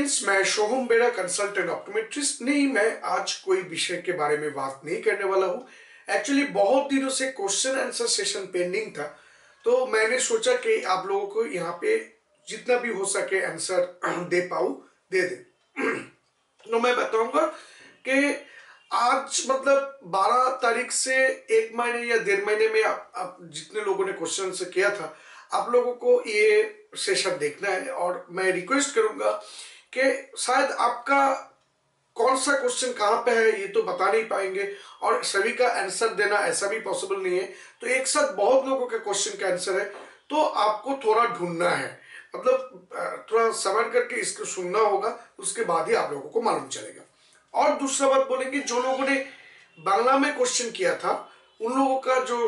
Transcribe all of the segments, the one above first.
Friends, मैं शोभम बेड़ा, consultant optometrist. नहीं, मैं आज कोई विषय के बारे में बात नहीं करने वाला हूँ। एक्चुअली बहुत दिनों से क्वेश्चन आंसर सेशन पेंडिंग था, तो मैंने सोचा कि आप लोगों को यहाँ पे जितना भी हो सके आंसर दे दे। तो मैं बताऊंगा कि आज मतलब 12 तारीख से 1 महीने या 1.5 महीने में आप जितने लोगों ने क्वेश्चन आंसर किया था, आप लोगों को ये सेशन देखना है। और मैं रिक्वेस्ट करूंगा कि शायद आपका कौन सा क्वेश्चन कहाँ पे है ये तो बता नहीं पाएंगे, और सभी का आंसर देना ऐसा भी पॉसिबल नहीं है। तो एक साथ बहुत लोगों के क्वेश्चन का आंसर है, तो आपको थोड़ा ढूंढना है, मतलब थोड़ा समझ करके इसको सुनना होगा, उसके बाद ही आप लोगों को मालूम चलेगा। और दूसरा बात बोलेंगे, जो लोगों ने बांग्ला में क्वेश्चन किया था, उन लोगों का जो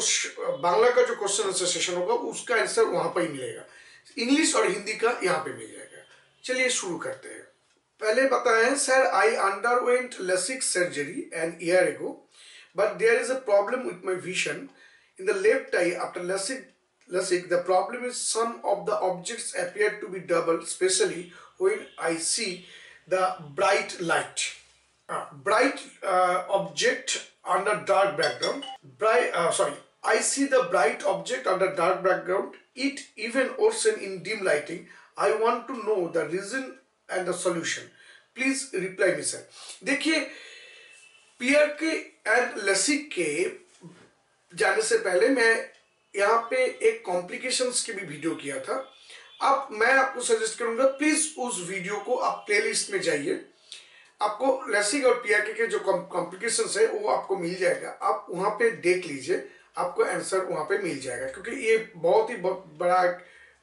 बांग्ला का जो क्वेश्चन आंसर सेशन होगा उसका आंसर वहां पर ही मिलेगा। इंग्लिश और हिंदी का यहाँ पे मिल जाएगा। चलिए शुरू करते हैं। पहले बताएं, sir I underwent LASIK surgery an year ago, but there is a problem with my vision in the left eye after LASIK. The problem is some of the objects appear to be double, especially when I see the bright light. Bright object under dark background. I see the bright object under dark background. It even worsen in dim lighting. I want to know the reason and the solution. Please reply me, sir. देखिए, PRK and LASIK के जाने से पहले मैं यहाँ पे एक complications की भी वीडियो किया था। अब मैं आपको सजेस्ट करूंगा, प्लीज उस वीडियो को आप प्लेलिस्ट में जाइए, आपको LASIK और PRK के जो कॉम्प्लिकेशंस है वो आपको मिल जाएगा। आप वहां पे देख लीजिए, आपको आंसर वहां पे मिल जाएगा, क्योंकि ये बहुत ही बड़ा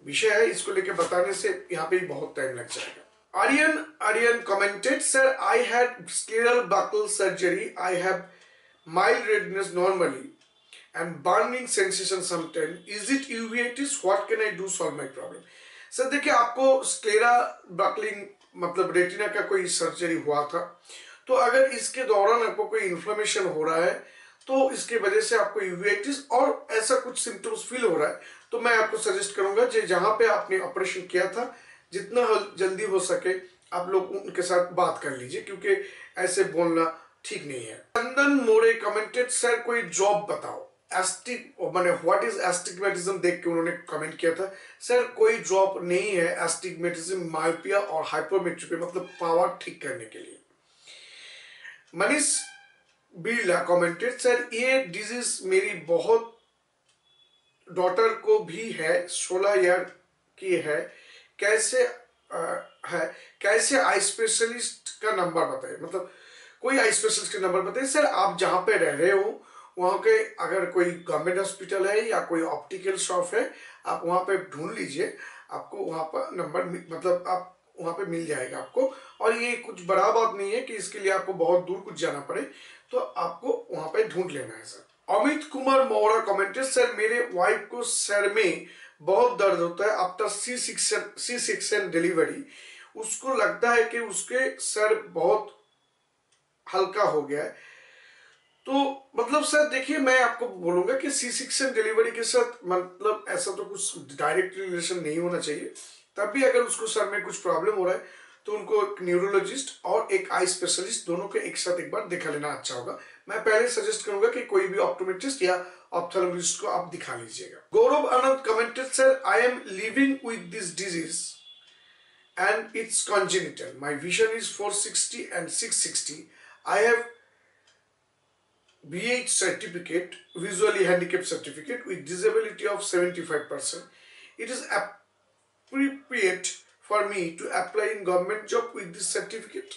विषय है। इसको लेके बताने से यहाँ पे बहुत टाइम लग जाएगा। Aryan commented, sir I had scleral buckle surgery, I have mild redness normally and burning sensation sometimes. Is it uveitis? What can I do solve my problem? Sir देखिए, आपको स्क्लेरा बकलिंग मतलब रेटिना का कोई surgery हुआ था, तो अगर इसके दौरान आपको कोई इन्फ्लेमेशन हो रहा है, तो इसके वजह से आपको यूवेटिस और ऐसा कुछ सिम्टम्स फील हो रहा है, तो मैं आपको सजेस्ट करूंगा कि जहां पे आपने ऑपरेशन किया था, जितना जल्दी हो सके आप लोग उनके साथ बात कर लीजिए, क्योंकि ऐसे बोलना ठीक नहीं है। चंदन मोरे कमेंटेड, सर कोई जॉब बताओ। माने व्हाट इज एस्टिग्मेटिज्म देख के उन्होंने कमेंट किया था। सर कोई ड्रॉप नहीं है एस्टिग्मेटिज्म, मायोपिया और हाइपरमेट्रोपी मतलब पावर ठीक करने के लिए। मनीष बिरला कमेंटेड, सर ये डिजीज मेरी बहुत डॉटर को भी है, 16 ईयर की है, कैसे आई स्पेशलिस्ट का नंबर बताए, मतलब कोई आई स्पेशलिस्ट का नंबर बताइए। सर आप जहां पे रह रहे हो वहां के अगर कोई गवर्नमेंट हॉस्पिटल है या कोई ऑप्टिकल शॉप है, आप वहां पे ढूंढ लीजिए, आपको वहां पर नंबर मतलब आप वहां पे मिल जाएगा आपको। और ये कुछ बड़ा बात नहीं है कि इसके लिए आपको बहुत दूर कुछ जाना पड़े, तो आपको वहां पे ढूंढ लेना है। सर अमित कुमार मौरा कमेंटेड, सर मेरे वाइफ को सर में बहुत दर्द होता है आफ्टर सी सेक्शन डिलीवरी। उसको लगता है कि उसके सर बहुत हल्का हो गया है। तो मतलब सर देखिए, मैं आपको बोलूंगा कि सी सेक्शन डिलीवरी के साथ मतलब ऐसा तो कुछ डायरेक्ट रिलेशन नहीं होना चाहिए। तब भी अगर उसको सर में कुछ प्रॉब्लम हो रहा है, तो उनको एक न्यूरोलॉजिस्ट और एक आई स्पेशलिस्ट दोनों को एक साथ एक बार दिखा लेना अच्छा होगा। मैं पहले सजेस्ट करूंगा कि कोई भी ऑप्टोमेट्रिस्ट या ऑप्थेल्मोलॉजिस्ट को आप दिखा लीजिएगा। Gaurav Anand commented, sir I am living with this disease and it's congenital. My vision is 460 and 660. I have VH certificate, visually handicapped certificate with disability of 75%. It is appropriate for me to apply in government job with this certificate.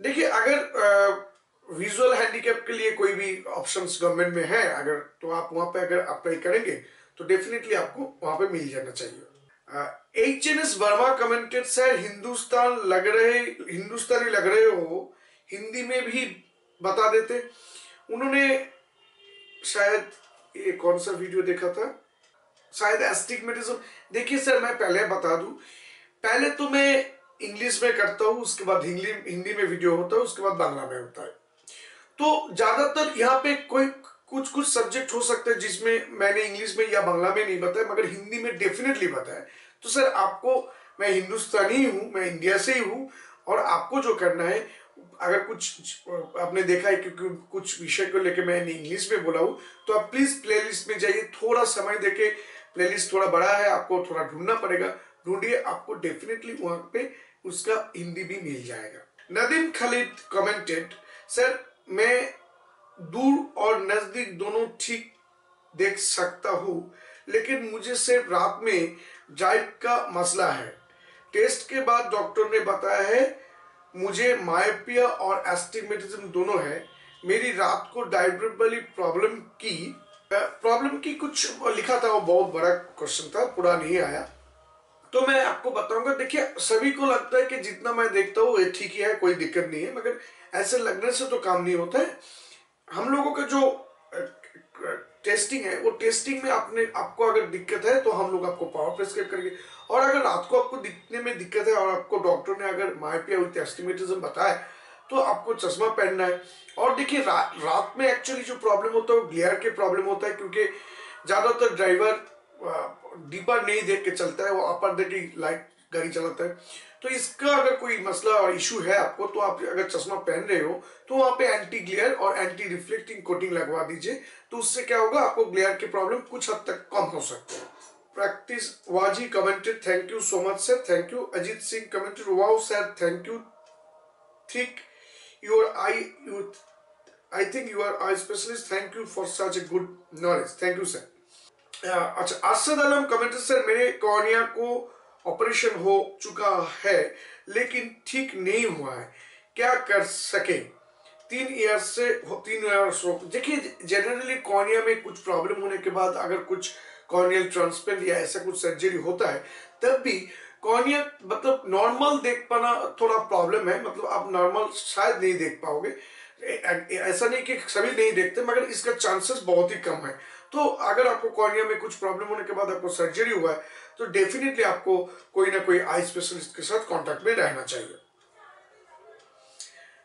देखिए, अगर visual handicap के लिए कोई भी options government में है अगर, तो आप वहां पे अगर अप्लाई करेंगे तो डेफिनेटली आपको वहां पे मिल जाना चाहिए। HNS वर्मा कमेंटेड, सर हिंदुस्तानी लग रहे हो, हिंदी में भी बता देते। उन्होंने शायद ये कौन सा वीडियो देखा था, शायद एस्टिग्मेटिज्म। देखिए सर, मैं पहले बता दूं, पहले तो मैं इंग्लिश में करता हूं, उसके बाद हिंदी में वीडियो होता है, उसके बाद बांग्ला में होता है। तो ज्यादातर यहाँ पे कोई कुछ सब्जेक्ट हो सकते हैं जिसमें मैंने इंग्लिश में या बांग्ला में नहीं बताया, मगर हिंदी में डेफिनेटली बताया। तो सर आपको मैं हिंदुस्तानी हूँ, मैं इंडिया से ही हूँ। और आपको जो करना है, अगर कुछ आपने देखा है क्योंकि कुछ विषय को लेके मैंने इंग्लिश में बोला हूँ, तो आप प्लीज प्लेलिस्ट में जाइए, थोड़ा समय देके, प्लेलिस्ट थोड़ा बड़ा है, आपको थोड़ा ढूंढना पड़ेगा, ढूंढिए, आपको डेफिनेटली वहां पे उसका हिंदी भी मिल जाएगा। नदीम खालिद कमेंटेड, सर मैं दूर और नजदीक दोनों ठीक देख सकता हूँ, लेकिन मुझे सिर्फ रात में जाइट का मसला है। टेस्ट के बाद डॉक्टर ने बताया है मुझे मायोपिया और एस्टिग्मेटिज्म दोनों है। मेरी रात को डायबिटली प्रॉब्लम की कुछ लिखा था, वो बहुत बड़ा क्वेश्चन था, पूरा नहीं आया, तो मैं आपको बताऊंगा। देखिए, सभी को लगता है कि जितना मैं देखता हूँ ये ठीक ही है, कोई दिक्कत नहीं है, मगर ऐसे लगने से तो काम नहीं होता है। हम लोगों का जो टेस्टिंग है, वो टेस्टिंग में आपको अगर दिक्कत है तो हम लोग आपको पावर प्रेस्क्राइब करेंगे। और अगर रात को आपको दिखने में दिक्कत है और आपको डॉक्टर ने अगर मायोपिया विद एस्टिग्मेटिज्म बताया, तो आपको चश्मा पहनना है। और देखिए, रात में एक्चुअली जो प्रॉब्लम होता है वो ग्लेयर के प्रॉब्लम होता है, क्योंकि ज्यादातर ड्राइवर डीपर नहीं देख के चलता है, वो अपर देख के लाइट गाड़ी चलाता है। तो इसका अगर कोई मसला और इशू है आपको, तो आप अगर चश्मा पहन रहे हो तो वहां पे एंटी ग्लेयर और एंटी रिफ्लेक्टिंग कोटिंग लगवा दीजिए, तो उससे क्या होगा, आपको ग्लेयर के प्रॉब्लम कुछ हद तक कम हो सकते हैं। Practice Waji commented, thank you so much sir, thank you. Ajit Singh commented, wow sir, thank you, thick your eye you, I think you are eye specialist, thank you for such a good knowledge, thank you sir. अच्छा, Asad Alam commented, sir मेरे cornea को operation हो चुका है लेकिन ठीक नहीं हुआ है, क्या कर सके? 3 इयर्स हो। देखिए, जनरली कॉर्निया में कुछ प्रॉब्लम होने के बाद अगर कुछ कॉर्नियल ट्रांसप्लांट या ऐसा कुछ सर्जरी होता है, तब भी कॉर्निया मतलब नॉर्मल देख पाना थोड़ा प्रॉब्लम है, मतलब आप नॉर्मल शायद नहीं देख पाओगे। ऐसा नहीं कि सभी नहीं देखते, मगर इसका चांसेस बहुत ही कम है। तो अगर आपको कॉर्निया में कुछ प्रॉब्लम होने के बाद आपको सर्जरी हुआ है, तो डेफिनेटली आपको कोई ना कोई आई स्पेशलिस्ट के साथ कांटेक्ट में रहना चाहिए।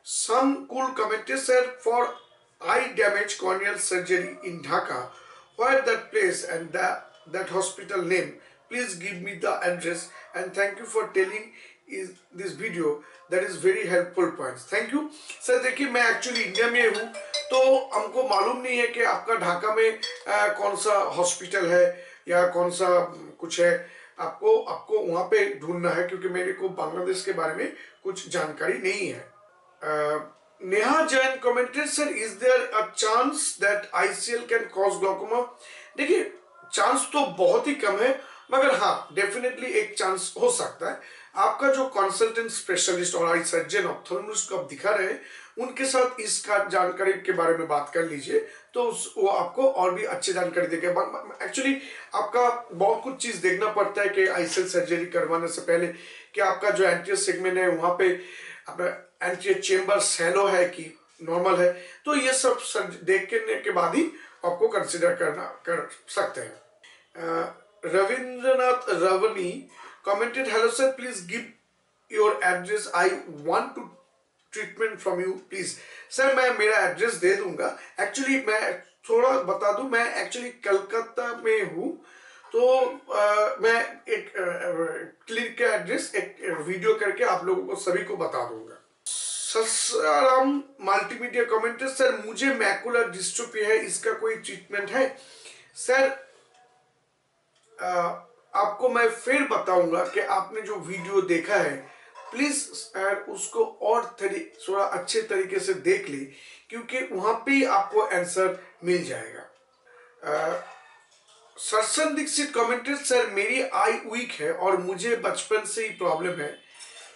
Some cool commented, sir for eye damage corneal surgery in Dhaka, where that place and that hospital name, please give me the address and thank you for telling is this video, that is very helpful points, thank you sir. देखिए, मैं actually India में हूँ, तो हमको मालूम नहीं है कि आपका ढाका में कौन सा हॉस्पिटल है या कौन सा कुछ है। आपको आपको वहां पे ढूंढना है, क्योंकि मेरे को बांग्लादेश के बारे में कुछ जानकारी नहीं है। Neha Jain commented, sir is there a chance that ICL can cause glaucoma? देखिए, चांस तो बहुत ही कम है, मगर हाँ, डेफिनेटली एक चांस हो सकता है। आपका जो कंसल्टेंट स्पेशलिस्ट और आई सर्जन ऑप्थेल्मोलॉजिस्ट को आप दिखा रहे हैं, उनके साथ इसका जानकारी के बारे में बात कर लीजिए, तो वो आपको और भी अच्छी जानकारी देगा। एक्चुअली आपका बहुत कुछ चीज देखना पड़ता है कि आईसीएल सर्जरी करवाने से पहले, कि आपका जो एंटीरियर सेगमेंट है वहां पे अपना एंटीरियर चेम्बर सैलो है कि नॉर्मल है, तो ये सब देखने के बाद ही आपको कंसिडर कर सकते हैं। Ravindranath Ravni commented, hello sir please give your address, I want to treatment from you please. Sir मैं मेरा एड्रेस दे दूंगा। एक्चुअली मैं थोड़ा बता दूं, मैं एक्चुअली कलकत्ता में हूँ, तो मैं एक क्लिनिक का एड्रेस एक वीडियो करके आप लोगों को सभी को बता दूंगा। ससाराम मल्टीमीडिया कमेंटेड, सर मुझे मैकुलर डिस्ट्रोफी है, इसका कोई ट्रीटमेंट है? सर आपको मैं फिर बताऊंगा कि आपने जो वीडियो देखा है, प्लीज सर उसको और थोड़ा अच्छे तरीके से देख ली, क्योंकि वहां पे आपको आंसर मिल जाएगा। सरसन दीक्षित कमेंटेड, सर मेरी आई वीक है और मुझे बचपन से ही प्रॉब्लम है,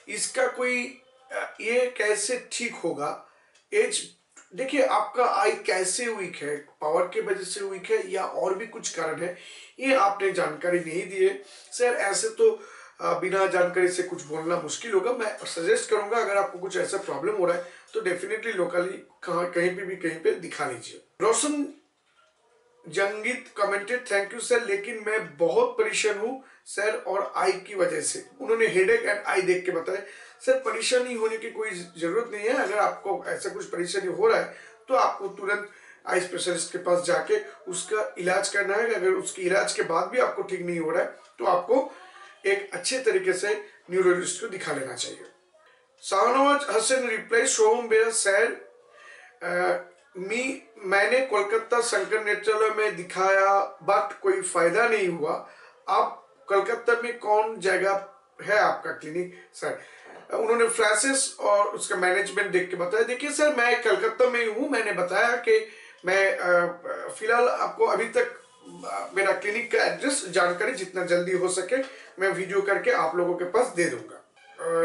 इसका कोई ये कैसे ठीक होगा? एज, देखिए आपका आई कैसे वीक है, पावर के वजह से वीक है या और भी कुछ कारण है, ये आपने जानकारी नहीं दी है। सर ऐसे तो बिना जानकारी से कुछ बोलना मुश्किल होगा। मैं सजेस्ट करूंगा, अगर आपको कुछ ऐसा प्रॉब्लम हो रहा है तो डेफिनेटली लोकली कहीं पे दिखा लीजिए। रोशन जंगीत कमेंटेड, थैंक यू सर, लेकिन मैं बहुत परेशान हूँ सर और आई की वजह से। उन्होंने हेडेक एंड आई देख के बताया। सर परेशानी होने की कोई जरूरत नहीं है, अगर आपको ऐसा कुछ परेशानी हो रहा है तो आपको तुरंत आई स्पेशलिस्ट के पास जाके उसका इलाज करना है। अगर उसके इलाज के बाद भी आपको ठीक नहीं हो रहा है तो आपको एक अच्छे तरीके से न्यूरोलॉजिस्ट को दिखा लेना चाहिए। शाहनवाज हसन रिप्लाई शोभम बेरा सर मैंने कोलकाता शंकर नेत्रालय में दिखाया बट कोई फायदा नहीं हुआ। आप कोलकाता में कौन जगह है आपका क्लिनिक सर? उन्होंने फ्लैशेस और उसका मैनेजमेंट देख के बताया। देखिए सर, मैं कलकत्ता में ही हूँ। मैंने बताया कि मैं फिलहाल आपको अभी तक मेरा क्लिनिक का एड्रेस जानकारी जितना जल्दी हो सके मैं वीडियो करके आप लोगों के पास दे दूंगा।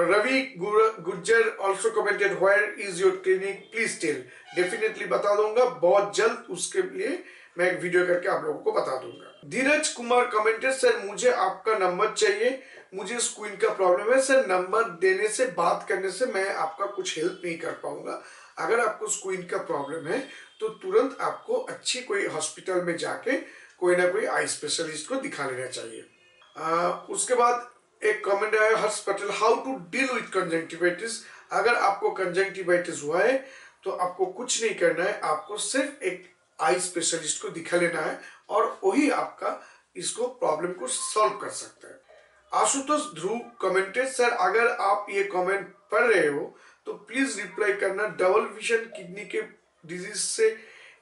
Ravi Gujjar also commented where is your clinic please tell. Definitely बता दूंगा बहुत जल्द, उसके लिए मैं एक वीडियो करके आप लोगों को बता दूंगा। धीरज कुमार कमेंटेड सर मुझे आपका नंबर चाहिए, मुझे स्क्वीन का प्रॉब्लम है। सर नंबर देने से बात करने से मैं आपका कुछ हेल्प नहीं कर पाऊंगा। अगर आपको स्क्वीन का प्रॉब्लम है तो तुरंत आपको अच्छी कोई हॉस्पिटल में जाके कोई ना कोई आई स्पेशलिस्ट को दिखा लेना चाहिए। उसके बाद एक कमेंट आया Harsh Patel, how to deal with conjunctivitis. अगर आपको कंजंक्टिवाइटिस हुआ है तो आपको कुछ नहीं करना है, आपको सिर्फ एक आई स्पेशलिस्ट को दिखा लेना है और वही आपका इसको प्रॉब्लम को सॉल्व कर सकता है। आशुतोष ध्रुव कमेंटेड सर अगर आप ये कमेंट पढ़ रहे हो तो प्लीज रिप्लाई करना, डबल विजन किडनी के डिजीज से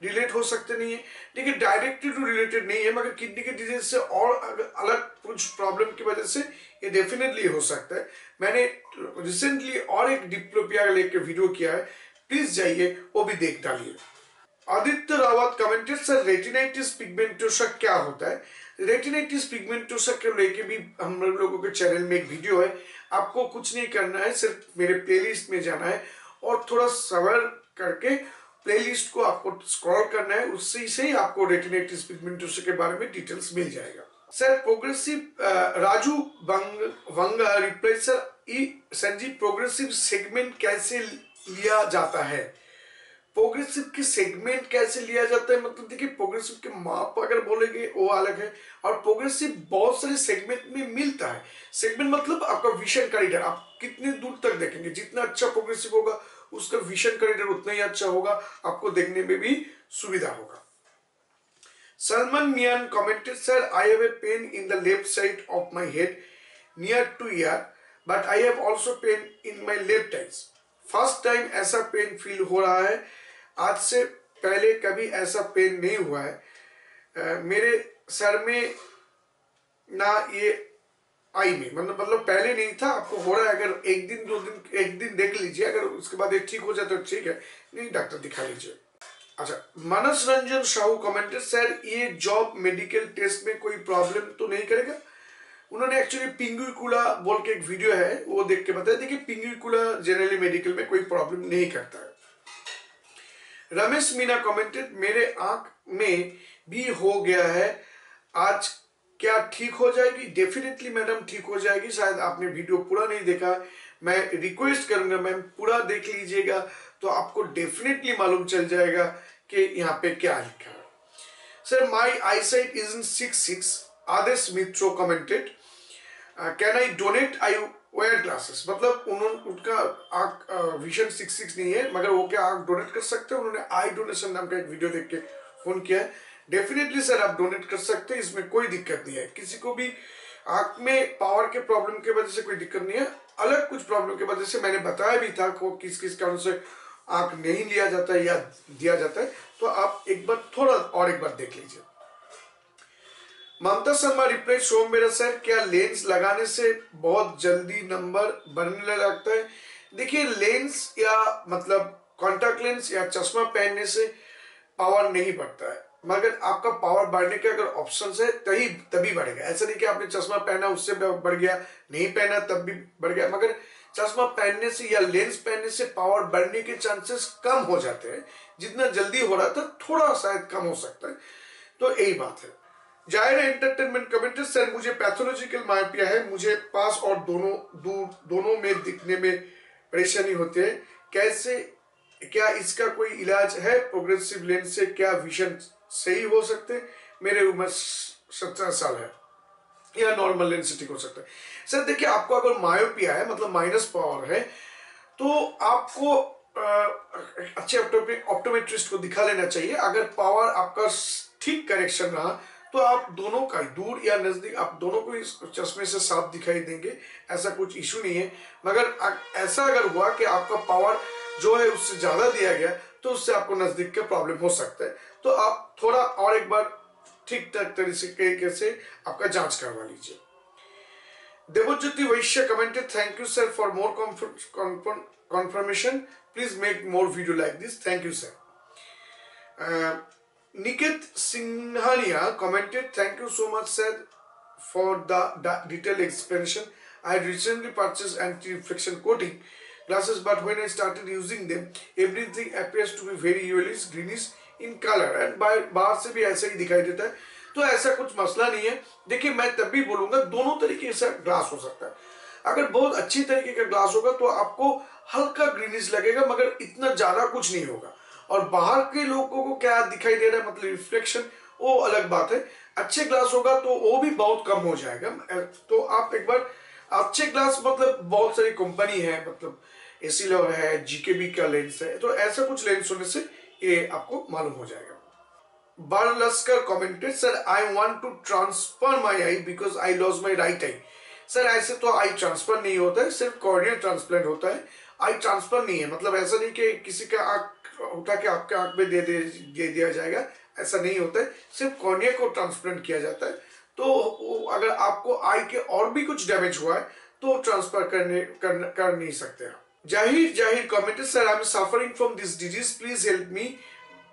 रिलेट हो सकते नहीं है। देखिए डायरेक्टली टू रिलेटेड नहीं है, मगर किडनी के डिजीज से और अलग कुछ प्रॉब्लम की वजह से ये डेफिनेटली हो सकता है। मैंने रिसेंटली और एक डिप्लोपिया लेके वीडियो किया है, प्लीज जाइए वो भी देख डालिए। Aditya Rawat commented sir retinitis pigmentosa क्या होता है? रेटिनाइटिस पिगमेंटोसा के लेके भी हम लोगों के चैनल में एक वीडियो है। आपको कुछ नहीं करना है, सिर्फ मेरे प्लेलिस्ट में जाना है और थोड़ा सबर करके प्लेलिस्ट को आपको स्क्रॉल करना है, उससे से ही आपको रेटिनाइटिस पिगमेंटोसा के बारे में डिटेल्स मिल जाएगा। Sir progressive Raju Vanga reply sir ji progressive segment कैसे लिया जाता है? प्रोग्रेसिव की सेगमेंट कैसे लिया जाता है मतलब देखिए प्रोग्रेसिव के माप अगर बोलेंगे वो अलग है और प्रोग्रेसिव बहुत सारे सेगमेंट में मिलता है। सेगमेंट मतलब आपका विजन कॉरिडोर, आप कितने दूर तक देखेंगे, जितना अच्छा प्रोग्रेसिव होगा उसका विजन कॉरिडोर उतना ही अच्छा होगा, आपको देखने में भी सुविधा होगा। Salman Miyan commented sir I have a pain in the left side of my head near to ear but I have also pain in my left eyes. First time ऐसा पेन फील हो रहा है, आज से पहले कभी ऐसा पेन नहीं हुआ है मेरे सर में ना ये आई में, मतलब पहले नहीं था, आपको हो रहा है। अगर एक दिन दो दिन एक दिन देख लीजिए, अगर उसके बाद ये ठीक हो जाए तो ठीक है, नहीं डॉक्टर दिखा लीजिए। अच्छा, मानस रंजन साहू कमेंटेड सर ये जॉब मेडिकल टेस्ट में कोई प्रॉब्लम तो नहीं करेगा? उन्होंने एक्चुअली पिंगुइकुला बोल के एक वीडियो है वो देख के बताया। देखिए पिंगुइकुला जनरली मेडिकल में कोई प्रॉब्लम नहीं करता है। रमेश मीना कमेंटेड मेरे आंख में भी हो गया है, आज क्या ठीक हो जाएगी? डेफिनेटली मैडम ठीक हो जाएगी। शायद आपने वीडियो पूरा नहीं देखा, मैं रिक्वेस्ट करूंगा मैम पूरा देख लीजिएगा तो आपको डेफिनेटली मालूम चल जाएगा कि यहाँ पे क्या लिखा है। Sir my I site is in 6/6। आदेश मित्रो commented can I donate I where glasses. मतलब उनका आंख विजन 6/6 नहीं है, मगर वो क्या आंख डोनेट कर सकते हैं? उन्होंने आई डोनेशन नाम का एक वीडियो देख के फोन किया है। डेफिनेटली सर आप डोनेट कर सकते हैं, इसमें कोई दिक्कत नहीं है। किसी को भी आंख में पावर के प्रॉब्लम की वजह से कोई दिक्कत नहीं है, अलग कुछ प्रॉब्लम की वजह से मैंने बताया भी था कि किस किस कारण से आंख नहीं लिया जाता है या दिया जाता है, तो आप एक बार थोड़ा और एक बार देख लीजिए। ममता शर्मा रिप्लाई शोम मेरा सर क्या लेंस लगाने से बहुत जल्दी नंबर बढ़ने लगता है? देखिए लेंस या मतलब कॉन्टैक्ट लेंस या चश्मा पहनने से पावर नहीं बढ़ता है, मगर आपका पावर बढ़ने के अगर ऑप्शंस है तभी बढ़ेगा। ऐसा नहीं कि आपने चश्मा पहना उससे बढ़ गया, नहीं पहना तब भी बढ़ गया, मगर चश्मा पहनने से या लेंस पहनने से पावर बढ़ने के चांसेस कम हो जाते हैं। जितना जल्दी हो रहा था थोड़ा शायद कम हो सकता है, तो यही बात है। जायरा एंटरटेनमेंट कमेंटेड सर मुझे पैथोलॉजिकल मायोपिया है, मुझे पास और दोनों में दिखने में परेशानी होती है, कैसे क्या इसका कोई इलाज है? प्रोग्रेसिव लेंस से क्या विजन सही हो सकते हैं? मेरे उम्र 17 साल है, या नॉर्मल लेंस से ठीक हो सकता है? सर देखिए आपको अगर मायोपिया है मतलब माइनस पावर है तो आपको अच्छे ऑप्टोमेट्रिस्ट को दिखा लेना चाहिए। अगर पावर आपका ठीक करेक्शन रहा तो आप दोनों का दूर या नजदीक आप दोनों को इस चश्मे से साफ दिखाई देंगे, ऐसा कुछ इशू नहीं है। मगर ऐसा अगर हुआ कि आपका पावर जो है उससे ज्यादा दिया गया तो उससे आपको नजदीक का प्रॉब्लम हो सकता है। तो आप थोड़ा और एक बार ठीक ठाक तरीके से आपका जांच करवा लीजिए। देवज्योति वैश्य commented, thank you sir for more confirmation. Please make more video like this. Thank you, sir. Niket Singhania commented, thank you so much, sir, for the detailed explanation. I recently purchased anti-reflection coating glasses, but when I started using them, everything appears to be very yellowish, greenish in color, and बाहर से भी ऐसा ही दिखाई देता है। तो ऐसा कुछ मसला नहीं है। देखिए, मैं तब भी बोलूंगा दोनों तरीके से ग्लास हो सकता है। अगर बहुत अच्छी तरीके का ग्लास होगा तो आपको हल्का ग्रीनिश लगेगा, मगर इतना ज्यादा कुछ नहीं होगा। और बाहर के लोगों को क्या दिखाई दे रहा है, मतलब रिफ्लेक्शन, वो अलग बात है। अच्छे ग्लास होगा तो वो भी बहुत कम हो जाएगा। तो आप एक बार अच्छे ग्लास, मतलब बहुत सारी कंपनी है, मतलब एसिलर है, जीकेबी का लेंस है, तो ऐसा कुछ लेंस होने से ये आपको मालूम हो जाएगा। Barlaskar commented, sir I want to transfer my eye because I lost my right eye. Sir ऐसे तो आई ट्रांसफर नहीं होता है, सिर्फ कॉर्नियल ट्रांसप्लांट होता है। आई ट्रांसफर नहीं है, मतलब ऐसा नहीं कि किसी का आंख उठा के आपके आंख में दे दिया जाएगा, ऐसा नहीं होता है। सिर्फ कॉर्निया को ट्रांसप्लांट किया जाता है। तो अगर आपको आई के और भी कुछ डैमेज हुआ है तो ट्रांसफर कर नहीं सकते आप। जाहिर commented, sir I am suffering from this disease, please help me.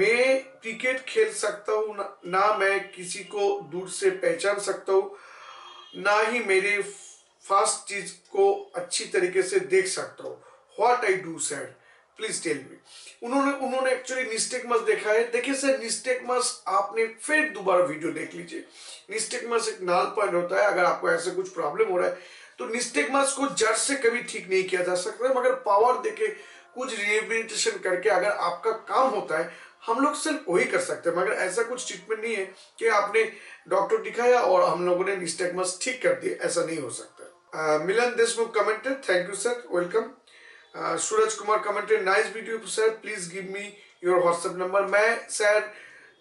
मैं क्रिकेट खेल सकता हूँ ना मैं किसी को दूर से पहचान सकता हूँ, ना ही मेरे फास्ट चीज को अच्छी तरीके से देख सकता हूँ। What I do sir, please tell me. उन्होंने एक्चुअली निस्टेगमस देखा है। देखिए सर, निस्टेगमस आपने फिर दोबारा वीडियो देख लीजिए। निस्टेगमस एक नाल पॉइंट होता है। अगर आपको ऐसे कुछ प्रॉब्लम हो रहा है तो निस्टेगमस को जड़ से कभी ठीक नहीं किया जा सकता, मगर पावर देके कुछ रिहेबिलिटेशन करके अगर आपका काम होता है, हम लोग सिर्फ वही कर सकते हैं। मगर ऐसा कुछ ट्रीटमेंट नहीं है कि आपने डॉक्टर दिखाया और हम लोगों ने निस्टेगमस ठीक कर दिया, ऐसा नहीं हो सकता। Milan Deshmukh commented, thank you sir, welcome. Suraj Kumar commented, nice video sir, please give me your WhatsApp number.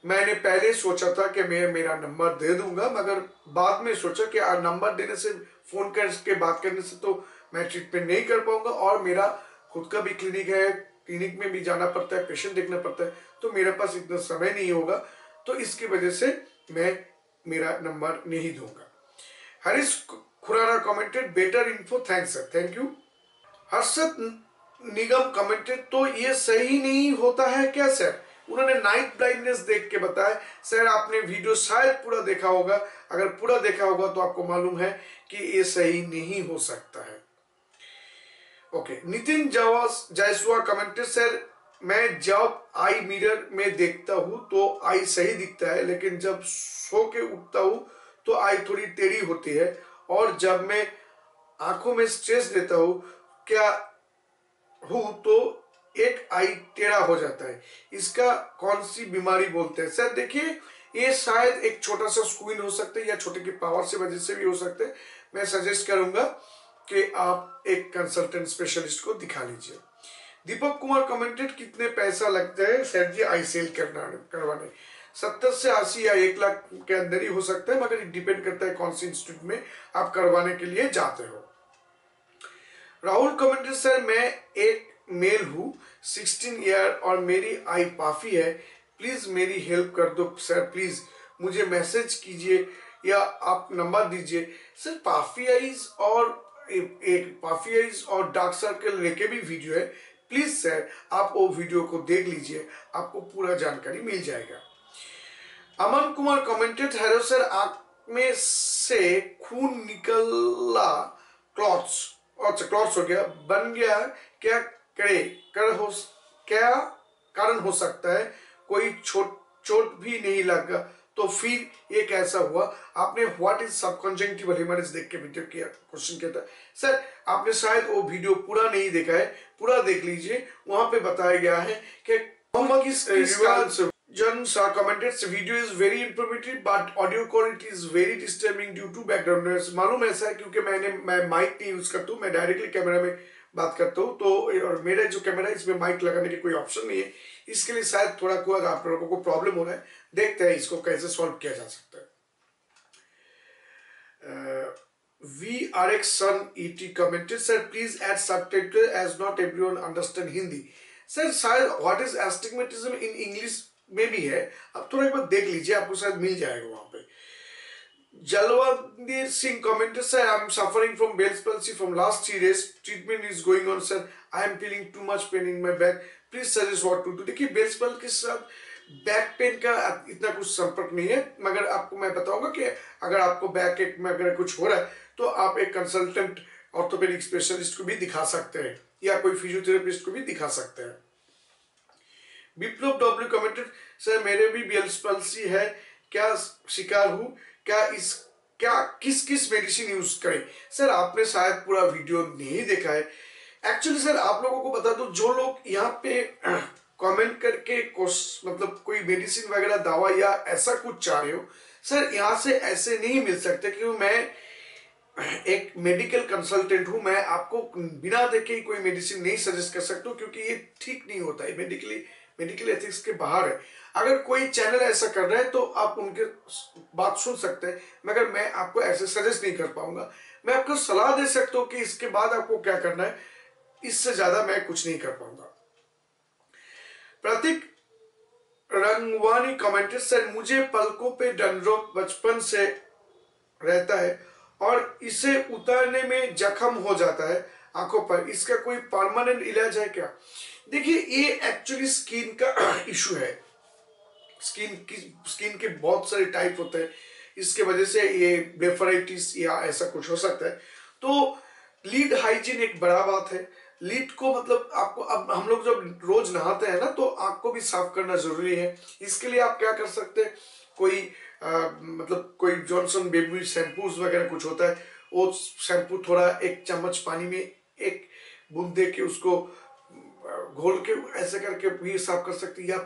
मैंने पहले सोचा था कि मैं मेरा नंबर दे दूंगा, मगर बाद में सोचा कि नंबर देने से, फोन करके बात करने से तो मैं ट्रीटमेंट नहीं कर पाऊंगा, और मेरा खुद का भी क्लिनिक है, क्लिनिक में भी जाना पड़ता है, पेशेंट देखना पड़ता है, तो मेरे पास इतना समय नहीं होगा, तो इसकी वजह से मैं मेरा नंबर नहीं दूंगा। Harish Khurana commented, better info, thanks sir, thank you. Harshad Nigam commented, तो ये सही नहीं होता है क्या सर? उन्होंने नाइट ब्लाइंडनेस देख के बताया। सर आपने वीडियो शायद पूरा देखा होगा, अगर पूरा देखा होगा तो आपको मालूम है कि ये सही नहीं हो सकता है। Okay, Nitin Jaiswal commented, sir मैं जब आई मिरर में देखता हूं तो आई सही दिखता है, लेकिन जब सो के उठता हूं तो आई थोड़ी टेढ़ी होती है, और जब मैं आंखों में स्ट्रेस देता हूं तो एक आई टेढ़ा हो जाता है। इसका कौन सी बीमारी बोलते हैं? सर देखिए, ये शायद एक छोटा सा स्क्वीन हो सकता है या छोटे की पावर से वजह से भी हो सकते हैं। मैं सजेस्ट करूंगा कि आप एक कंसल्टेंट स्पेशलिस्ट को दिखा लीजिए। दीपक कुमार कमेंटेड, कितने पैसा लगता है सर जी आई सेल करवाने? 70 से 80 या 1 लाख के अंदर ही हो सकता है, मगर डिपेंड करता है कौन सी इंस्टीट्यूट में आप करवाने के लिए जाते हो। राहुल कमेंटेड, सर मैं एक मेल हूँ, 16 ईयर, और मेरी आई पाफी है, प्लीज मेरी हेल्प कर दो सर, प्लीज मुझे मैसेज कीजिए या आप नंबर दीजिए। सर पाफी आईज और डार्क सर्कल लेके भी वीडियो है, प्लीज सर आप वो वीडियो को देख लीजिए, आपको पूरा जानकारी मिल जाएगा। Aman Kumar commented, hello sir, आंख में से खून निकला, क्लॉट्स हो गया, बन गया, क्या कारण हो सकता है? कोई चोट भी नहीं लगा तो फिर ये कैसा हुआ? आपने व्हाट इज सबकंजंक्टिवल हेमरेज देख के वीडियो किया, क्वेश्चन किया था। सर आपने शायद वो वीडियो पूरा नहीं देखा है, पूरा देख लीजिए, वहां पे बताया गया है कि John Shah commented, video is very informative but audio quality is very disturbing due to background noise। मालूम ऐसा है क्योंकि मैं माइक नहीं यूज करता हूँ, मैं डायरेक्टली कैमरा में बात करता हूँ, तो और मेरा जो कैमरा है इसमें माइक लगाने की कोई ऑप्शन नहीं है, इसके लिए शायद थोड़ा आप लोगों को प्रॉब्लम हो रहा है। देखते हैं इसको कैसे सॉल्व किया जा सकता है। VRX Sun ET commented, sir please add subtitle as not everyone understand Hindi. Sir शायद what is astigmatism in English में भी है, आप थोड़ा एक बार देख लीजिए, आपको शायद मिल जाएगा वहां पे। जलवंदीर Singh commented, sir I am suffering from Bell's palsy from last 3 days, treatment is going on sir, I am feeling too much pain in my back, please suggest what to do। देखिए बेल्स पल्स के साथ back pain का इतना कुछ संपर्क नहीं है, मगर आपको मैं बताऊंगा कि अगर आपको बैक एक में अगर कुछ हो रहा है तो आप एक कंसल्टेंट ऑर्थोपेडिक स्पेशलिस्ट को भी दिखा सकते हैं या कोई फिजियोथेरेपिस्ट को भी दिखा सकते हैं। विप्लव डब्ल्यू कमेंटेड, सर मेरे भी बेल्स पल्सी है, क्या शिकार हूं, क्या किस किस मेडिसिन यूज करें। सर आपने शायद पूरा वीडियो नहीं देखा है। एक्चुअली सर आप लोगों को बता दो, जो लोग यहाँ पे कमेंट करके मतलब कोई मेडिसिन वगैरह दवा या ऐसा कुछ चाह रहे हो, सर यहाँ से ऐसे नहीं मिल सकते, क्योंकि मैं एक मेडिकल कंसल्टेंट हूं, मैं आपको बिना देखे ही कोई मेडिसिन नहीं सजेस्ट कर सकता हूँ, क्योंकि ये ठीक नहीं होता है, मेडिकल एथिक्स के बाहर है। अगर कोई चैनल ऐसा कर रहा है तो आप उनके बात सुन सकते हैं, मगर मैं आपको ऐसे सजेस्ट नहीं कर पाऊंगा। मैं आपको सलाह दे सकता हूँ कि इसके बाद आपको क्या करना है, इससे ज्यादा मैं कुछ नहीं कर पाऊंगा। प्रतीक रंगवानी कमेंटेड, सर मुझे पलकों पे डैंड्रफ बचपन से रहता है और इसे उतारने में जख्म हो जाता है आंखों पर, इसका कोई परमानेंट इलाज है क्या। देखिए ये एक्चुअली स्किन का इशू है, स्किन के बहुत सारे टाइप होते हैं, इसके वजह से ये ब्लेफराइटिस या ऐसा कुछ हो सकता है। तो लीड हाइजीन एक बड़ा बात है। लीड को मतलब आपको, अब हम लोग जब रोज नहाते हैं ना तो आंख को भी साफ करना जरूरी है। इसके लिए आप क्या कर सकते हैं, कोई मतलब कोई जॉनसन बेबी शैम्पूज वगैरह कुछ होता है, वो शैम्पू थोड़ा 1 चम्मच पानी में 1 बूंद दे के उसको घोल के ऐसे करके भी साफ कर सकते हैं, या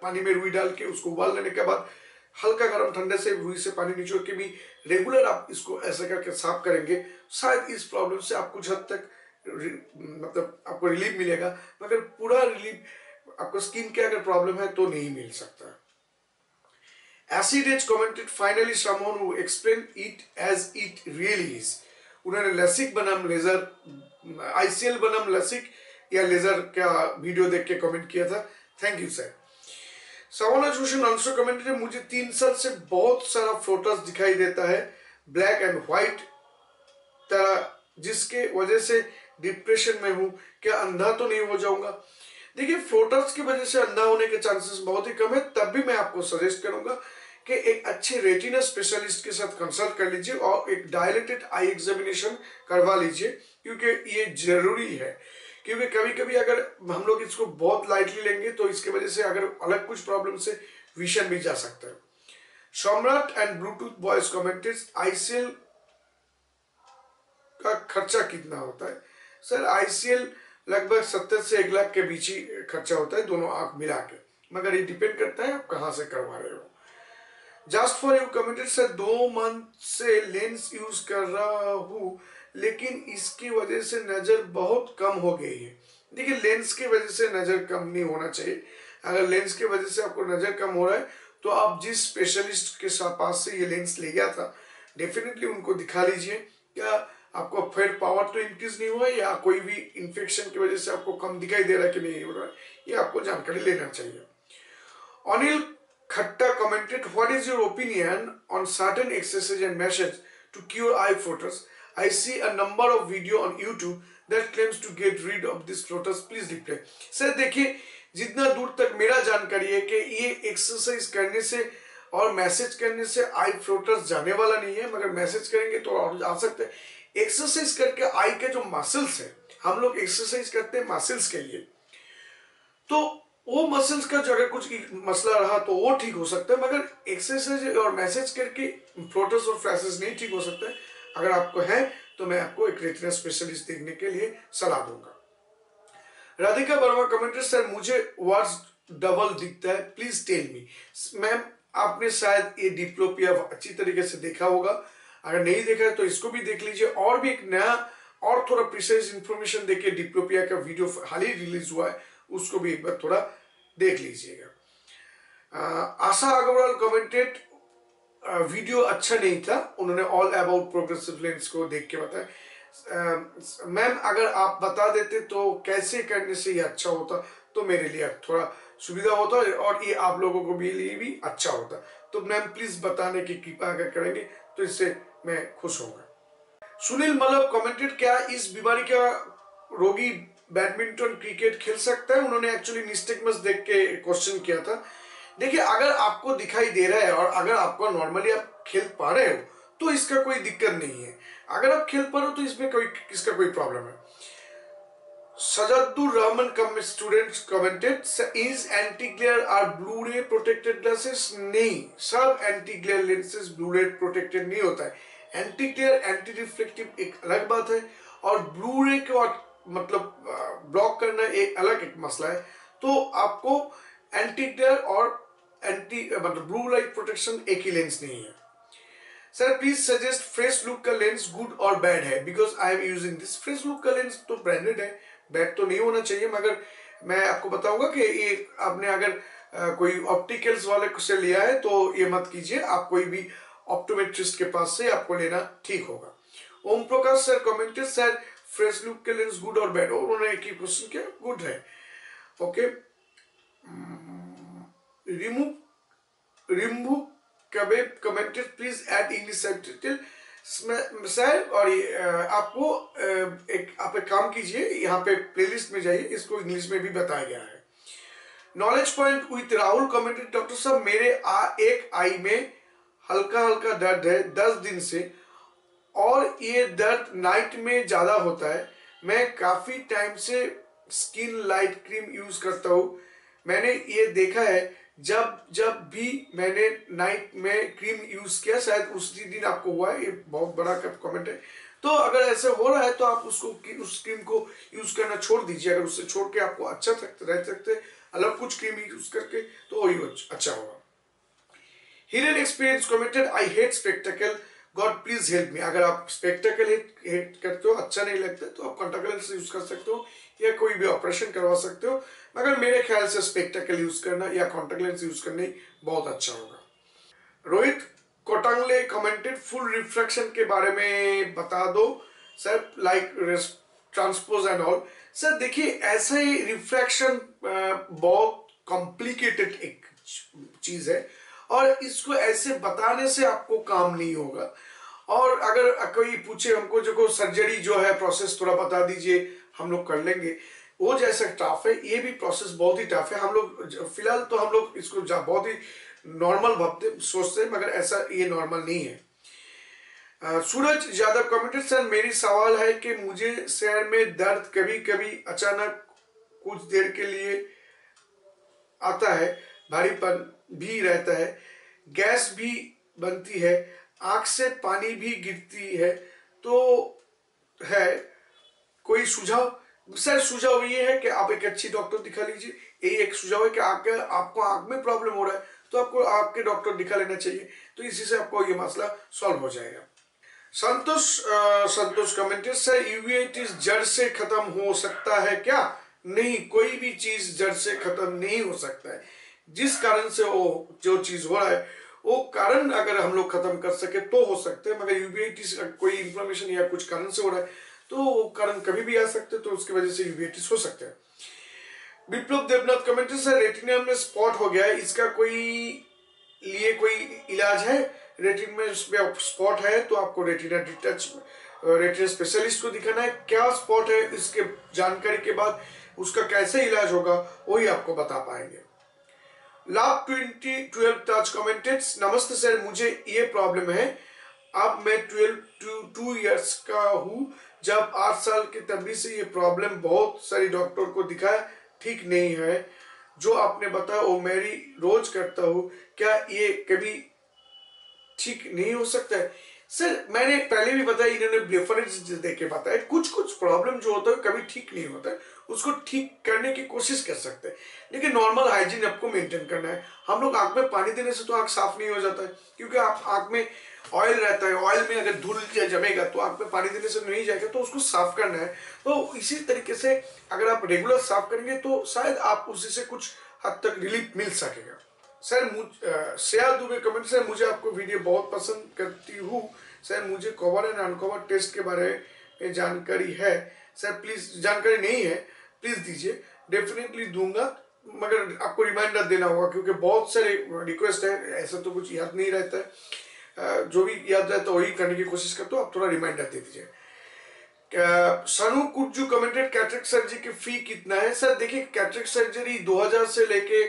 पानी में रुई डाल के उसको उबाल लेने के बाद हल्का गर्म ठंडे से रुई से पानी निचोड़ के भी रेगुलर आप इसको ऐसे करके साफ करेंगे, शायद इस प्रॉब्लम से आप कुछ हद तक मतलब आपको रिलीफ मिलेगा, मगर पूरा रिलीफ आपको स्किन के अगर प्रॉब्लम है तो नहीं मिल सकता। Acid Edge commented, finally someone who explained it as it really is। उन्होंने लसिक बनाम लेजर, ICL बनाम लसिक या लेजर का वीडियो देख के कमेंट किया था, thank you sir. Savana Joshan answer commented, मुझे 3 साल से बहुत सारा फ्लोटर्स दिखाई देता है ब्लैक एंड व्हाइट तरह, जिसके वजह से डिप्रेशन में हूं, क्या अंधा तो नहीं हो जाऊंगा। देखिए फ्लोटर्स की वजह से अंधा होने के चांसेस बहुत ही कम है, तब भी मैं आपको सजेस्ट करूंगा कि एक अच्छे रेटिना स्पेशलिस्ट के साथ कंसल्ट कर लीजिए और एक डायलेटेड आई एग्जामिनेशन करवा लीजिए, क्योंकि ये जरूरी है। क्योंकि कभी कभी अगर हम लोग इसको बहुत लाइटली लेंगे तो इसके वजह से अगर अलग कुछ प्रॉब्लम से विजन भी जा सकता है। सम्राट and Bluetooth boys commented, ICL का खर्चा कितना होता है। सर ICL लगभग 70 से 1 लाख के बीच ही खर्चा होता है दोनों आंख मिला के, मगर ये डिपेंड करता है आप कहां से करवा रहे हो। Just for you commented, sir 2 month से लेंस यूज कर रहा हूं, लेकिन इसकी वजह से नजर बहुत कम हो गई है। देखिए लेंस की वजह से नजर कम नहीं होना चाहिए। अगर लेंस की वजह से आपको नजर कम हो रहा है तो आप जिस स्पेशलिस्ट के पास से ये लेंस ले गया था डेफिनेटली उनको दिखा लीजिए, क्या आपको फिर पावर तो इंक्रीज नहीं हुआ या कोई भी इंफेक्शन की वजह से आपको कम दिखाई दे रहा है कि नहीं हो रहा है, ये आपको जानकारी लेना चाहिए। अनिल खट्टा commented, what is your opinion on certain exercises and methods to cure eye floaters? I see a number of video on YouTube that claims to get rid of these floaters. Please reply. Sir देखिए जितना दूर तक मेरा जानकारी है कि ये exercise करने से और मैसेज करने से आई फ्लोटर्स जाने वाला नहीं है, मगर मैसेज करेंगे तो और जा सकते हैं। एक्सरसाइज करके आई के जो मसल्स है, हम लोग एक्सरसाइज करते हैं मसल्स के लिए, तो वो मसल्स का जो अगर कुछ मसला रहा तो वो ठीक हो सकता है, मगर एक्सरसाइज और मैसेज करके फ्लोटर्स और फ्लैशेस नहीं ठीक हो सकते। अगर आपको है तो मैं आपको एक रेटिना स्पेशलिस्ट देखने के लिए सलाह दूंगा। राधिका वर्मा कमेंटेड, सर मुझे वर्ड्स डबल दिखता है, प्लीज टेल मी। मैम आपने शायद ये डिप्लोपिया अच्छी तरीके से देखा होगा, अगर नहीं देखा है तो इसको भी देख लीजिए। और भी एक नया और थोड़ा प्रिसाइज इंफॉर्मेशन देके डिप्लोपिया का वीडियो हाल ही रिलीज हुआ है, उसको भी एक बार थोड़ा देख लीजिएगा। आशा अग्रवाल कमेंटेड, वीडियो अच्छा नहीं था, उन्होंने ऑल अबाउट प्रोग्रेसिव लेंस को देख के बताया। मैम अगर आप बता देते तो कैसे करने से ये अच्छा होता तो मेरे लिए थोड़ा सुविधा होता और ये आप लोगों को भी लिए भी अच्छा होता। तो मैम प्लीज बताने की कृपा अगर करेंगे तो इससे मैं खुश होऊंगा। सुनील मल्लब कमेंटेड, क्या इस बीमारी का रोगी बैडमिंटन क्रिकेट खेल सकता है? उन्होंने एक्चुअली निस्टेगमस देख के क्वेश्चन किया था। देखिए अगर आपको दिखाई दे रहा है और अगर आपको नॉर्मली आप खेल पा रहे हो तो इसका कोई दिक्कत नहीं है। अगर आप खेल पा रहे हो तो इसमें कोई इसका कोई प्रॉब्लम है। Sajadur Rahman students commented, is anti glare are blue ray protected glasses? नहीं, सब anti glare lenses blue ray protected नहीं होता है। एंटी ग्लेयर एंटी रिफ्लेक्टिव एक अलग बात है और ब्लू रे को मतलब ब्लॉक करना एक अलग एक मसला है। तो आपको एंटी ग्लेयर और एंटी मतलब ब्लू लाइट प्रोटेक्शन एक ही लेंस नहीं है। Sir please suggest fresh look का लेंस गुड और बैड है, because I am using this. Fresh look का लेंस तो ब्रांडेड है, बैड तो नहीं होना चाहिए, मगर मैं आपको बताऊंगा कि ये आपने अगर कोई ऑप्टिकल्स वाले से लिया है तो ये मत कीजिए, आप कोई भी ऑप्टोमेट्रिस्ट के पास से आपको लेना ठीक होगा। Om Prakash sir commented, sir fresh look के लेंस गुड और बैड, और उन्होंने एक ही क्वेश्चन किया, गुड है। Okay, Rimu Kabe commented, please add English subtitle. Sir और आपको आप एक काम कीजिए, यहाँ पे प्लेलिस्ट में जाइए, इसको इंग्लिश में भी बताया गया है। Knowledge point with Rahul commented, doctor साहब मेरे एक आई में हल्का हल्का दर्द है 10 दिन से और ये दर्द नाइट में ज्यादा होता है। मैं काफी टाइम से स्किन लाइट क्रीम यूज करता हूँ। मैंने ये देखा है जब जब भी मैंने नाइट में क्रीम यूज किया, शायद उसी दिन आपको हुआ है, ये बहुत बड़ा कमेंट है। तो अगर ऐसे हो रहा है तो आप उसको उस क्रीम को यूज करना छोड़ दीजिए। अगर उससे छोड़ के आपको अच्छा रह सकते अलग कुछ क्रीम यूज करके तो वही अच्छा होगा। हिरन experience commented, I hate spectacle, God please help me. अगर आप स्पेक्टेकल हेट करते हो, अच्छा नहीं लगता तो आप कॉन्टैक्ट लेंस यूज कर सकते हो या कोई भी ऑपरेशन करवा सकते हो, मगर मेरे ख्याल से स्पेक्टेकल यूज करना या कॉन्टैक्ट लेंस यूज करना बहुत अच्छा होगा। Rohit Kotangle commented, full refraction के बारे में बता दो sir, like transpose and all. Sir देखिए ऐसा ही रिफ्रैक्शन बहुत कॉम्प्लिकेटेड एक चीज है और इसको ऐसे बताने से आपको काम नहीं होगा। और अगर कोई पूछे हमको जो सर्जरी जो है प्रोसेस थोड़ा बता दीजिए, हम लोग कर लेंगे, वो जैसा टफ है, ये भी प्रोसेस बहुत ही टफ है। हम लोग फिलहाल तो हम लोग इसको बहुत ही नॉर्मल भावते सोचते हैं, मगर ऐसा ये नॉर्मल नहीं है। सूरज यादव कमेंटेड, सर मेरी सवाल है कि मुझे सर में दर्द कभी कभी अचानक कुछ देर के लिए आता है, भारीपन भी रहता है, गैस भी बनती है, आंख से पानी भी गिरती है, तो है कोई सुझाव? सर सुझाव ये है कि आप एक अच्छी डॉक्टर दिखा लीजिए। यही एक सुझाव है कि आपको आंख में प्रॉब्लम हो रहा है तो आपको आपके डॉक्टर दिखा लेना चाहिए, तो इसी से आपको ये मसला सॉल्व हो जाएगा। संतोष कमेंटेड, सर यूवीआइटिस जड़ से खत्म हो सकता है क्या? नहीं, कोई भी चीज जड़ से खत्म नहीं हो सकता है। जिस कारण से वो जो चीज हो रहा है वो कारण अगर हम लोग खत्म कर सके तो हो सकते हैं, मगर यूवीआइटिस कोई इन्फ्लेमेशन या कुछ कारण से हो रहा है तो वो कारण कभी भी आ सकते हैं, तो उसकी वजह से यूवीआइटिस हो सकते हैं। विप्लव देवनाथ कमेंटेड, सर रेटिना में स्पॉट हो गया है, इसका कोई इलाज है? रेटिना में स्पॉट है तो आपको रेटिना स्पेशलिस्ट को दिखाना है। क्या स्पॉट है इसके जानकारी के बाद उसका कैसे इलाज होगा वही आपको बता पाएंगे। लाभ 12 टच कमेंटेड, नमस्ते सर मुझे ये प्रॉब्लम है, अब मैं 2 इयर्स का हूँ, जब 8 साल के तभी से ये प्रॉब्लम, बहुत सारी डॉक्टर को दिखाया ठीक नहीं है, जो आपने बताया वो मेरी रोज करता हूँ, क्या ये कभी ठीक नहीं हो सकता है? सर मैंने पहले भी बताया, इन्होंने ब्लेफरेंस देके बताया, कुछ प्रॉब्लम जो होता है कभी ठीक नहीं होता है, उसको ठीक करने की कोशिश कर सकते हैं, लेकिन नॉर्मल हाइजीन आपको मेंटेन करना है। हम लोग आंख में पानी देने से तो आंख साफ नहीं हो जाता है, क्योंकि आप आंख में ऑयल रहता है, ऑयल में अगर धूल जमेगा तो आंख में पानी देने से नहीं जाएगा, तो उसको साफ करना है। तो इसी तरीके से अगर आप रेगुलर साफ करेंगे तो शायद आप उसी से कुछ हद तक रिलीफ मिल सकेगा। Sir Shreya Dubey comment, sir मुझे आपको वीडियो बहुत पसंद करती हूँ सर, मुझे कवर एंड अनकवर टेस्ट के बारे में जानकारी है सर, प्लीज जानकारी नहीं है प्लीज दीजिए, डेफिनेटली दूंगा, मगर आपको रिमाइंडर देना होगा क्योंकि बहुत सारे रिक्वेस्ट है, ऐसा तो कुछ याद नहीं रहता है, जो भी याद रहता है वही करने की कोशिश करता हूँ, आप थोड़ा रिमाइंडर दे दीजिए। सनु कुज्जू कमेंटेड कैटरेक्ट सर्जरी की फी कितना है सर? देखिए कैटरेक्ट सर्जरी 2000 से लेके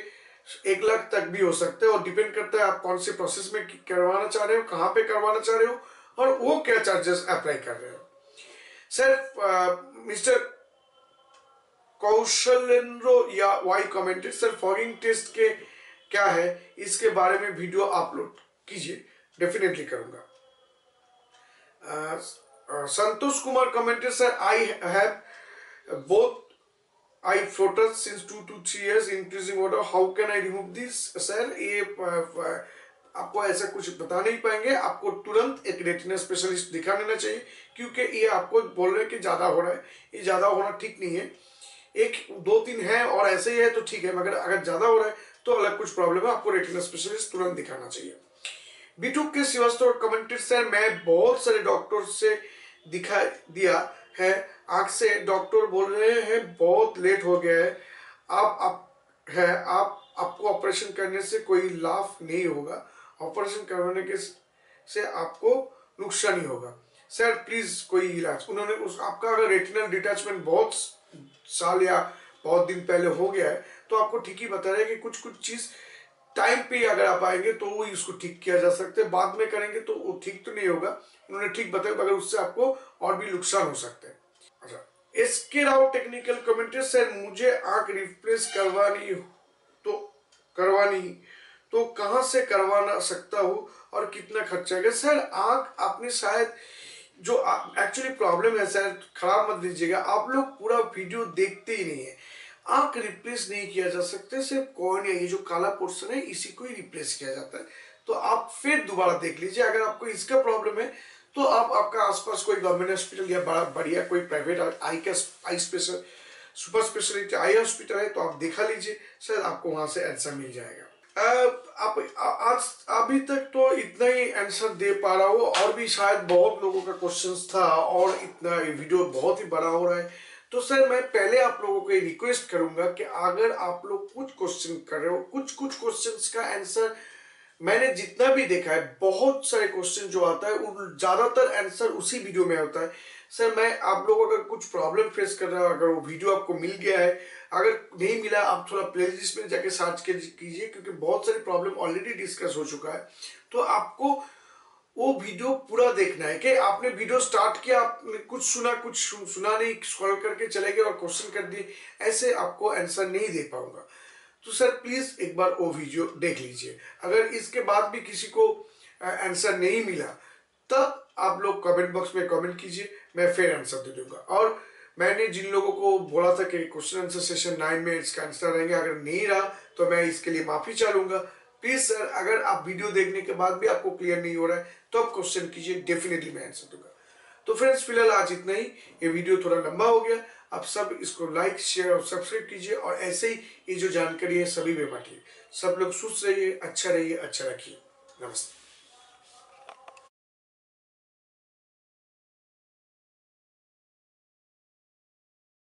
1 लाख तक भी हो सकते हैं और डिपेंड करता है आप कौन से प्रोसेस में करवाना चाह रहे हो, कहाँ पे करवाना चाह रहे हो और वो क्या चार्जेस अप्लाई कर रहे हो। सर मिस्टर कौशलेंद्र या Y commented, sir fogging test के क्या है इसके बारे में वीडियो अपलोड कीजिए, डेफिनेटली करूंगा। Santosh Kumar commented, sir I have both eye floaters since 2 to 3 years increasing water, how can I remove this? Sir ये आपको ऐसा कुछ बता नहीं पाएंगे, आपको तुरंत एक रेटिना स्पेशलिस्ट दिखा लेना चाहिए क्योंकि ये आपको बोल रहे हैं कि ज्यादा हो रहा है, ये ज्यादा होना ठीक नहीं है, 1 2 3 है और ऐसे ही है तो ठीक है, मगर अगर ज्यादा हो रहा है तो अलग कुछ प्रॉब्लम है, आपको रेटिना स्पेशलिस्ट तुरंत दिखाना चाहिए। बीटू के श्रीवास्तव कमेंटेड, सर मैं बहुत सारे डॉक्टर से दिखा दिया है, आंख से डॉक्टर बोल रहे हैं बहुत लेट हो गया है, आपको ऑपरेशन करने से कोई लाभ नहीं होगा, ऑपरेशन करवाने के से आपको नुकसान ही होगा। सर प्लीज कोई इलाज, उन्होंने आपका अगर रेटिनल डिटैचमेंट बहुत साल या बहुत दिन पहले हो गया है तो आपको ठीक ही बता रहे हैं कि कुछ चीज टाइम पे अगर आप आएंगे तो वो उसको ठीक किया जा सकता है, बाद में करेंगे तो वो ठीक तो नहीं होगा, उन्होंने ठीक बताया मगर उससे आपको और भी नुकसान हो सकता है। अच्छा, SK Rao technical commented, sir मुझे आंख रिप्लेस करवानी तो कहां से करवाना सकता हूँ और कितना खर्चा आएगा? सर आंख आपने शायद जो एक्चुअली प्रॉब्लम है सर, खराब मत लीजिएगा, आप लोग पूरा वीडियो देखते ही नहीं है, आंख रिप्लेस नहीं किया जा सकता, सिर्फ कॉर्निया ये जो काला पोर्शन है इसी को ही रिप्लेस किया जाता है, तो आप फिर दोबारा देख लीजिए, अगर आपको इसका प्रॉब्लम है तो आप आपका आसपास कोई गवर्नमेंट हॉस्पिटल या बड़ा बढ़िया कोई private eye special super speciality eye hospital है तो आप दिखा लीजिए, सर आपको वहां से आंसर मिल जाएगा। आप आज अभी तक तो इतना ही आंसर दे पा रहा हूँ, और भी शायद बहुत लोगों का क्वेश्चंस था और इतना वीडियो बहुत ही बड़ा हो रहा है, तो सर मैं पहले आप लोगों को रिक्वेस्ट करूंगा कि अगर आप लोग कुछ क्वेश्चन कर रहे हो, कुछ क्वेश्चंस का आंसर मैंने जितना भी देखा है, बहुत सारे क्वेश्चन जो आता है ज्यादातर आंसर उसी वीडियो में होता है। सर मैं आप लोग अगर कुछ प्रॉब्लम फेस कर रहे हो, अगर वो वीडियो आपको मिल गया है, अगर नहीं मिला आप थोड़ा प्लेलिस्ट में जाके सर्च कीजिए क्योंकि बहुत सारी प्रॉब्लम ऑलरेडी डिस्कस हो चुका है, तो आपको वो वीडियो पूरा देखना है कि आपने वीडियो स्टार्ट किया, आपने कुछ सुना नहीं, स्क्रॉल करके चले गए और क्वेश्चन कर दिए, ऐसे आपको आंसर नहीं दे पाऊंगा, तो सर प्लीज एक बार वो वीडियो देख लीजिए। अगर इसके बाद भी किसी को आंसर नहीं मिला तब आप लोग कमेंट बॉक्स में कमेंट कीजिए, मैं फिर आंसर दे दूंगा। और मैंने जिन लोगों को बोला था कि क्वेश्चन आंसर सेशन 9 में इसका आंसर रहेंगे, अगर नहीं रहा तो मैं इसके लिए माफी चाहूंगा। प्लीज सर अगर आप वीडियो देखने के बाद भी आपको क्लियर नहीं हो रहा है तो आप क्वेश्चन कीजिए, डेफिनेटली मैं आंसर दूंगा। तो फ्रेंड्स फिलहाल आज इतना ही, ये वीडियो थोड़ा लंबा हो गया, आप सब इसको लाइक शेयर और सब्सक्राइब कीजिए और ऐसे ही ये जो जानकारी है सभी में बांटिए। सब लोग सुस्त रहिए, अच्छा रहिए, अच्छा रखिए। नमस्ते।